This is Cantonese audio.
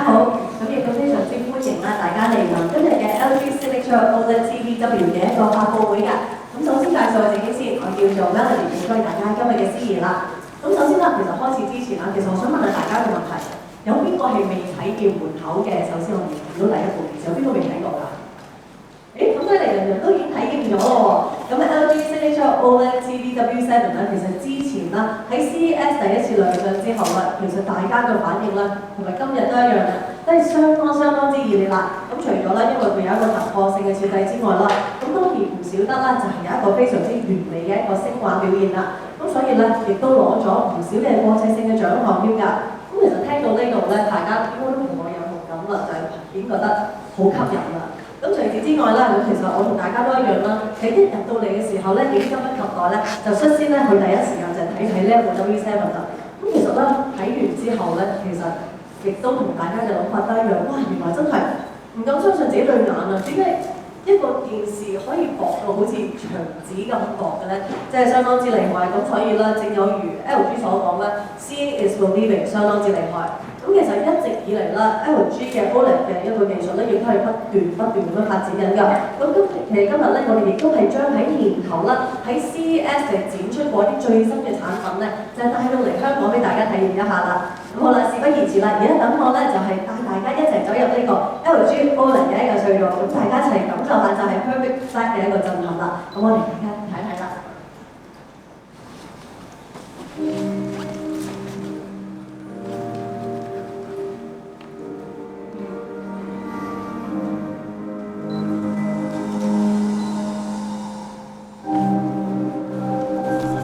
家好，咁亦都非常之歡迎啦，大家嚟臨今日嘅 LG Signature OLED TVW 嘅一個發佈會㗎。咁首先介紹我自己先，我叫做 Melody，歡迎大家今日嘅司儀啦。咁首先啦，其實開始之前啦，其實我想問下大家一個問題，有邊個係未睇見門口嘅？首先我哋見到第一部，其實有邊個未睇過㗎？咁犀利，人人都已經睇見咗咯喎。咁 LG Signature OLED TVW7 咧，其實之前啦喺 CES 第一次亮相之後啦，其實大家嘅反應啦，同埋今日都一樣嘅，都係相當之熱烈啦。咁除咗咧，因為佢有一個突破性嘅設計之外啦，咁當然唔少得啦，就係有一個非常之完美嘅一個聲畫表現啦。咁所以咧，亦都攞咗唔少嘅國際性嘅獎項添㗎。咁其實聽到呢度咧，大家應該都同我有同感啦，就係已經覺得好吸引啦。咁除此之外啦，咁其實我同大家都一樣啦。喺一入到嚟嘅時候咧，已經急不及待咧，就率先咧去第一時間就睇呢一部 W7 啦。咁其實咧睇完之後咧，其實亦都同大家嘅諗法都一樣。哇！原來真係唔敢相信自己對眼啊！點解一個電視可以薄到好似牆紙咁薄嘅咧？即係相當之厲害。咁所以咧，正有如 LG 所講咧 ，Seeing is believing， 相當之厲害。咁其實一直以嚟啦 ，LG 嘅 OLED 嘅一個技術咧，亦都係不斷咁樣發展緊㗎。咁其實今日咧，我哋亦都係將喺年頭啦，喺 CES 展出過啲最新嘅產品咧，就係帶到嚟香港俾大家體驗一下啦。咁好啦，事不宜遲啦，而家等我咧就係帶大家一齊走入呢個 LG OLED 嘅一個隧道，咁大家一齊感受下就係 Perfect Black 嘅一個震撼啦。咁我哋大家